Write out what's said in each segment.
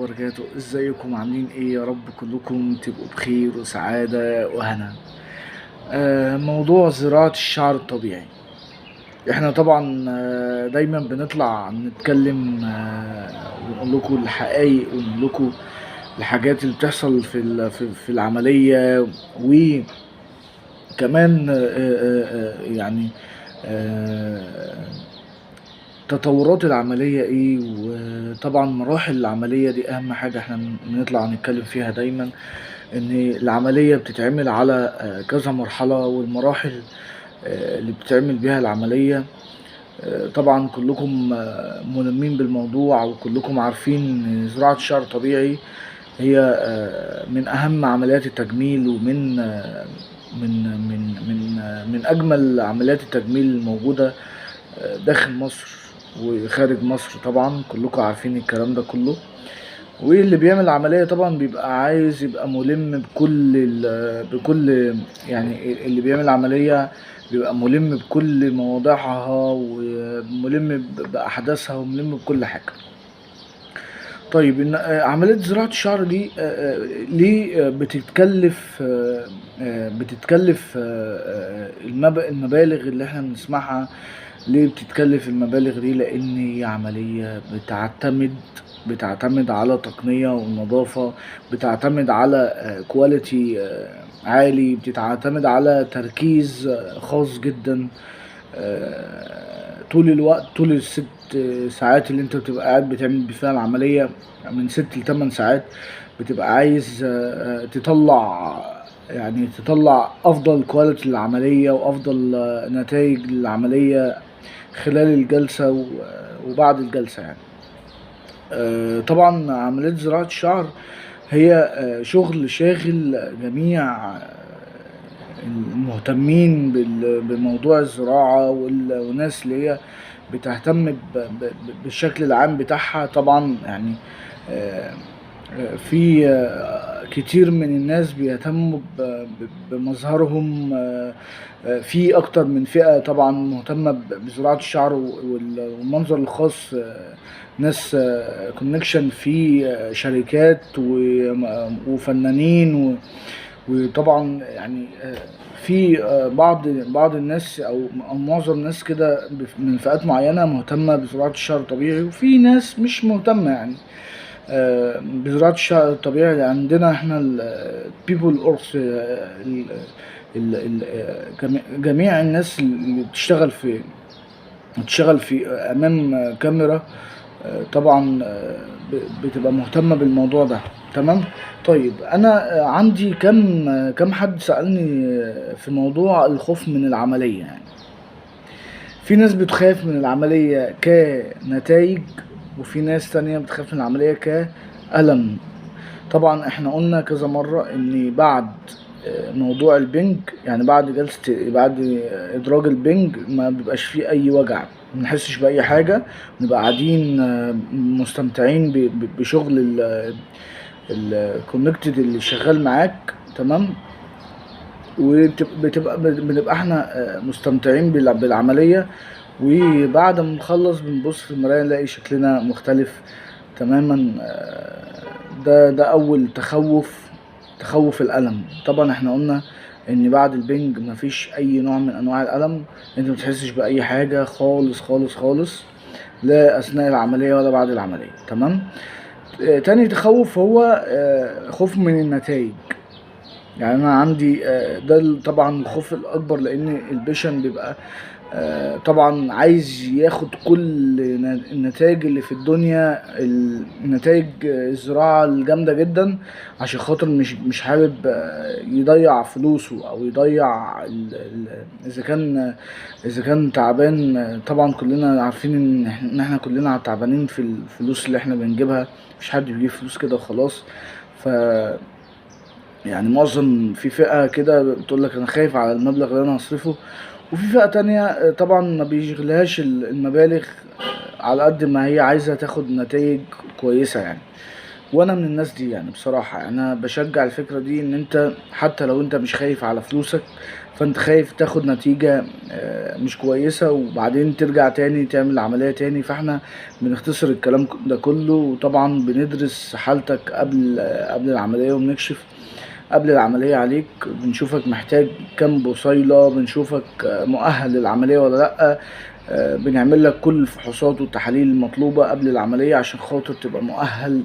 وبركاته. ازيكم عاملين ايه؟ يا رب كلكم تبقوا بخير وسعادة وهنا. موضوع زراعة الشعر الطبيعي. احنا طبعا دايما بنطلع نتكلم ونقول لكم الحقائق ونقول لكم الحاجات اللي بتحصل في العملية. وكمان يعني آه، تطورات العملية ايه، وطبعا مراحل العملية دي اهم حاجة احنا بنطلع نتكلم فيها دايما. ان العملية بتتعمل على كذا مرحلة، والمراحل اللي بتتعمل بيها العملية. طبعا كلكم ملمين بالموضوع، وكلكم عارفين ان زراعة الشعر الطبيعي هي من اهم عمليات التجميل، ومن من اجمل عمليات التجميل الموجودة داخل مصر وخارج مصر. طبعا كلكم عارفين الكلام ده كله. واللي بيعمل عملية طبعا بيبقى عايز يبقى ملم بكل، يعني اللي بيعمل عملية بيبقى ملم بكل مواضيعها، وملم بأحداثها، وملم بكل حاجة. طيب عملية زراعة الشعر دي ليه بتتكلف المبالغ اللي احنا بنسمعها؟ ليه بتتكلف المبالغ دي؟ لأن هي عملية بتعتمد على تقنية ونظافة، بتعتمد على كواليتي عالي، بتعتمد على تركيز خاص جدا طول الوقت، طول الست ساعات اللي انت بتبقى قاعد بتعمل فيها العملية، من 6 ل8 ساعات. بتبقى عايز تطلع افضل كواليتي للعملية، وافضل نتائج للعملية خلال الجلسة وبعد الجلسة يعني. طبعا عملية زراعة الشعر هي شغل شاغل جميع المهتمين بموضوع الزراعة، والناس اللي هي بتهتم بالشكل العام بتاعها. طبعا يعني آه، في كتير من الناس بيهتموا بمظهرهم. في اكتر من فئة طبعا مهتمة بزراعة الشعر والمنظر الخاص. ناس كونكشن في شركات وفنانين وطبعا يعني في بعض الناس او معظم الناس كده من فئات معينة مهتمة بزراعة الشعر الطبيعي، وفي ناس مش مهتمة يعني بزراعة الشعر الطبيعي. عندنا احنا البيبول اورث، جميع الناس اللي بتشتغل في امام كاميرا طبعا بتبقى مهتمة بالموضوع ده. تمام. طيب انا عندي كم حد سألني في موضوع الخوف من العملية يعني. في ناس بتخاف من العملية كنتائج، وفي ناس تانية بتخاف من العملية كألم. طبعا احنا قلنا كذا مرة ان بعد موضوع البنج، يعني بعد ادراج البنج ما بيبقاش فيه اي وجع، ما بنحسش باي حاجة. نبقى قاعدين مستمتعين بشغل الكونكتد اللي شغال معاك. تمام. بنبقى احنا مستمتعين بالعملية. وبعد ما نخلص بنبص في المراية نلاقي شكلنا مختلف تماما. ده اول تخوف الألم. طبعا احنا قلنا ان بعد البنج مفيش اي نوع من انواع الألم، انت متحسش بأي حاجة خالص خالص خالص، لا اثناء العملية ولا بعد العملية. تمام. تاني تخوف هو خوف من النتائج. يعني انا عندي ده طبعا الخوف الاكبر، لان البيشن بيبقى طبعا عايز ياخد كل النتائج اللي في الدنيا، النتائج الزراعة الجامدة جدا، عشان خاطر مش حابب يضيع فلوسه او يضيع اذا كان تعبان. طبعا كلنا عارفين ان احنا كلنا تعبانين في الفلوس اللي احنا بنجيبها، مفيش حد بيجيب فلوس كده وخلاص. ف يعني معظم في فئة كده بتقول لك انا خايف على المبلغ اللي انا هصرفه، وفي فئة تانية طبعا ما بيشغلهاش المبالغ على قد ما هي عايزة تاخد نتائج كويسة يعني. وانا من الناس دي يعني بصراحة. يعني انا بشجع الفكرة دي، ان انت حتى لو انت مش خايف على فلوسك، فانت خايف تاخد نتيجة مش كويسة وبعدين ترجع تاني تعمل عملية تاني. فاحنا بنختصر الكلام ده كله، وطبعا بندرس حالتك قبل العملية، وبنكشف قبل العملية عليك، بنشوفك محتاج كام بصيلة، بنشوفك مؤهل للعملية ولا لأ. بنعمل لك كل الفحوصات والتحاليل المطلوبة قبل العملية عشان خاطر تبقى مؤهل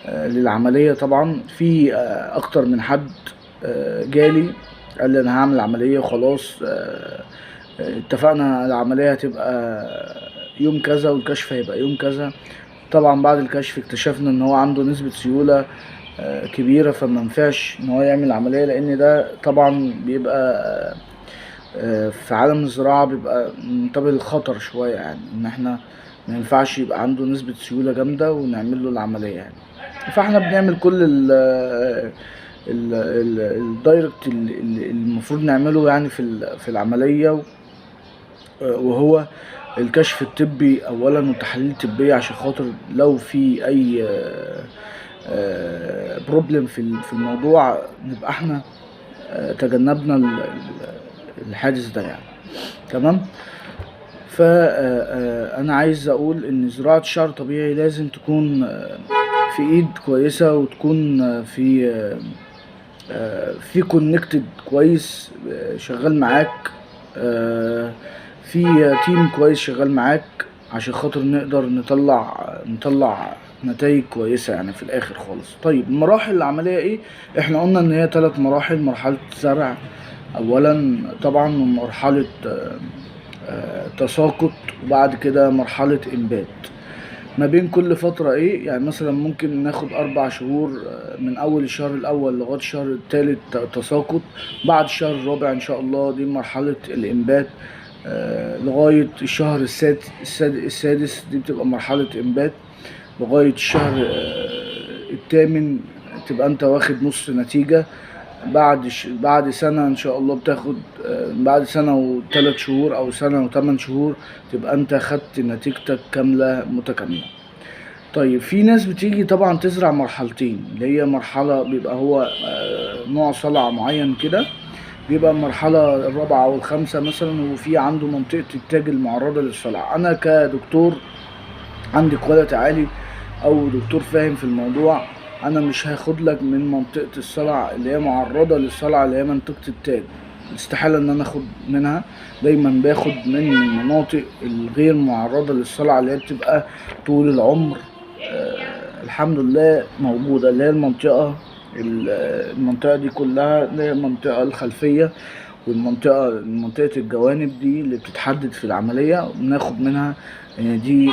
للعملية. طبعا في أكتر من حد جالي قال لي أنا هعمل عملية وخلاص، اتفقنا العملية هتبقى يوم كذا والكشف هيبقى يوم كذا. طبعا بعد الكشف اكتشفنا ان هو عنده نسبة سيولة كبيرة، فما ينفعش ان هو يعمل عملية، لان ده طبعا بيبقى في عالم الزراعة بيبقى منتبه للخطر شوية، يعني ان احنا ما ينفعش يبقى عنده نسبة سيولة جامدة ونعمل له العملية يعني. فاحنا بنعمل كل الدايركت اللي المفروض نعمله يعني في العملية، وهو الكشف الطبي اولا والتحاليل الطبية، عشان خاطر لو في اي بروبلم في الموضوع نبقى احنا تجنبنا الحادث ده يعني. تمام. فانا عايز اقول ان زراعة الشعر طبيعي لازم تكون في ايد كويسة، وتكون في كونكتد كويس شغال معاك، في تيم كويس شغال معاك، عشان خاطر نقدر نطلع نتائج كويسة يعني في الاخر خالص. طيب مراحل العملية ايه؟ احنا قلنا ان هي 3 مراحل. مرحلة زرع اولا طبعا، ومرحلة تساقط، وبعد كده مرحلة انبات. ما بين كل فترة ايه يعني، مثلا ممكن ناخد 4 شهور، من اول الشهر الاول لغاية الشهر الثالث تساقط. بعد الشهر الرابع ان شاء الله دي مرحلة الانبات، لغاية الشهر السادس دي بتبقى مرحلة انبات، لغاية الشهر الثامن تبقى انت واخد نص نتيجة. بعد سنة ان شاء الله بتاخد، بعد سنة و3 شهور او سنة و8 شهور تبقى انت خدت نتيجتك كاملة متكاملة. طيب في ناس بتيجي طبعا تزرع مرحلتين، اللي هي مرحلة بيبقى هو نوع صلع معين كده، بيبقى المرحلة الرابعة او الخامسة مثلا، وفي عنده منطقة التاج المعرضة للصلع. انا كدكتور عندي كواليتي عالي او دكتور فاهم في الموضوع، انا مش هاخد لك من منطقة الصلع اللي هي معرضة للصلع اللي هي منطقة التاج، استحالة ان انا اخد منها. دايما باخد من المناطق الغير معرضة للصلع اللي هي بتبقى طول العمر الحمد لله موجودة، اللي هي المنطقة دي كلها، اللي هي المنطقة الخلفية منطقة الجوانب دي اللي بتتحدد في العملية، بناخد منها دي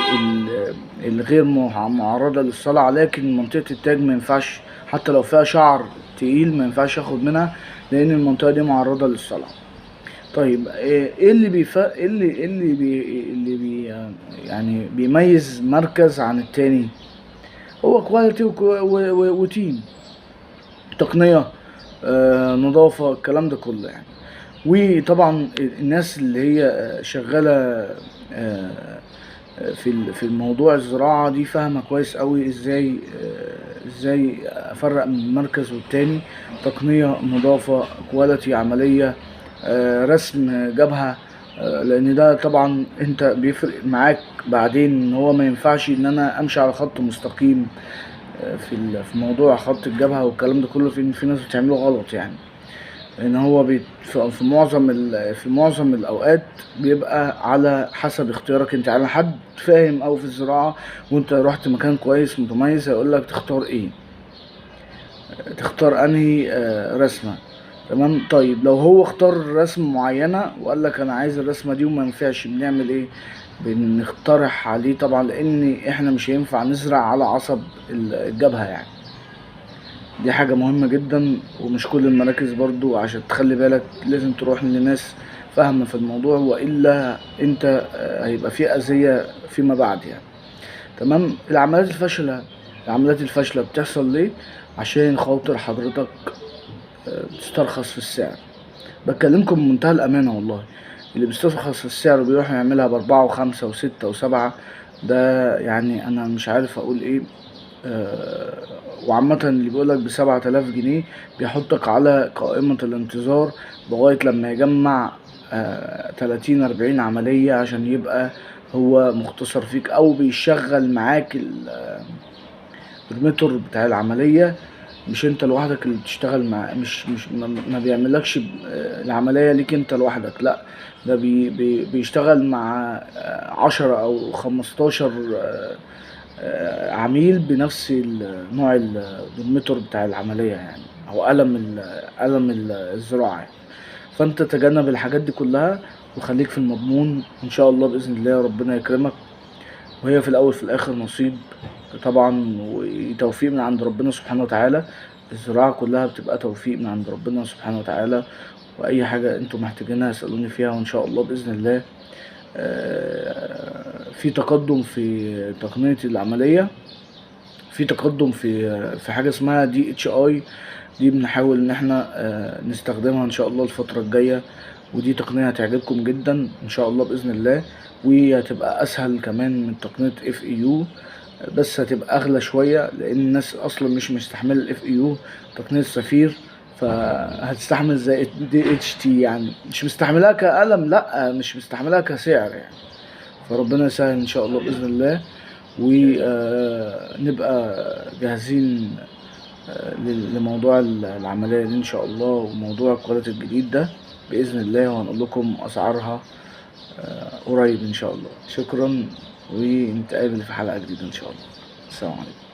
الغير معرضة للصلع. لكن منطقة التاج ما ينفعش، حتى لو فيها شعر تقيل ما ينفعش اخد منها، لان المنطقة دي معرضة للصلع. طيب ايه اللي يعني بيميز مركز عن التاني؟ هو كواليتي وتيم، تقنية، نظافة، الكلام ده كله يعني. وطبعا الناس اللي هي شغالة في الموضوع الزراعة دي فاهمة كويس قوي ازاي افرق من المركز والتاني. تقنية، نظافة، كواليتي، عملية، رسم جبهة، لان ده طبعا انت بيفرق معاك بعدين، ان هو ما ينفعش ان انا امشي على خط مستقيم في موضوع خط الجبهة والكلام ده كله. في ناس بتعمله غلط يعني، ان هو في معظم الاوقات بيبقى على حسب اختيارك انت. على حد فاهم او في الزراعة وانت رحت مكان كويس متميز هيقولك تختار ايه، تختار انهي رسمة. تمام. طيب لو هو اختار رسمة معينة وقالك انا عايز الرسمة دي وما ينفعش، بنعمل ايه؟ بنقترح عليه طبعا، لان احنا مش هينفع نزرع على عصب الجبهة يعني. دي حاجة مهمة جدا، ومش كل المراكز برضو، عشان تخلي بالك لازم تروح لناس فاهمة في الموضوع، وإلا انت هيبقى في أذية فيما بعد يعني. تمام. العمليات الفاشلة بتحصل ليه؟ عشان خاطر حضرتك بتسترخص في السعر. بكلمكم بمنتهى الأمانة والله، اللي بيسترخص في السعر وبيروح يعملها ب4 و5 و6 و7، ده يعني أنا مش عارف أقول إيه. وعامة اللي بيقولك ب7000 جنيه بيحطك على قائمة الانتظار لغاية لما يجمع 30-40 عملية عشان يبقى هو مختصر فيك، او بيشغل معاك الميتور بتاع العملية. مش انت لوحدك اللي بتشتغل مع، مش ما بيعملكش العملية ليك انت لوحدك، لا، ده بيشتغل مع 10 او 15 عميل بنفس نوع الميتور بتاع العملية يعني، او قلم الزراعة. فانت تجنب الحاجات دي كلها وخليك في المضمون، ان شاء الله باذن الله ربنا يكرمك. وهي في الاول في الاخر نصيب طبعا وتوفيق من عند ربنا سبحانه وتعالى. الزراعة كلها بتبقى توفيق من عند ربنا سبحانه وتعالى. واي حاجة انتم محتاجينها اسألوني فيها، وان شاء الله بإذن الله في تقدم في تقنية العملية، في تقدم في حاجة اسمها DHI. دي بنحاول ان احنا نستخدمها ان شاء الله الفترة الجاية، ودي تقنية هتعجبكم جدا ان شاء الله بإذن الله، وهتبقى اسهل كمان من تقنية FEU، بس هتبقى اغلى شوية لان الناس اصلا مش مستحملة FEU تقنية سفير، فهتستحمل زي DHT يعني، مش مستحملها كألم، لا مش مستحملها كسعر يعني. فربنا يسهل ان شاء الله بإذن الله، ونبقى جاهزين لموضوع العملية دي ان شاء الله، وموضوع الكواليتي الجديد ده بإذن الله، وهنقول لكم اسعارها قريب ان شاء الله. شكرا، ونتقابل في حلقة جديدة ان شاء الله. السلام عليكم.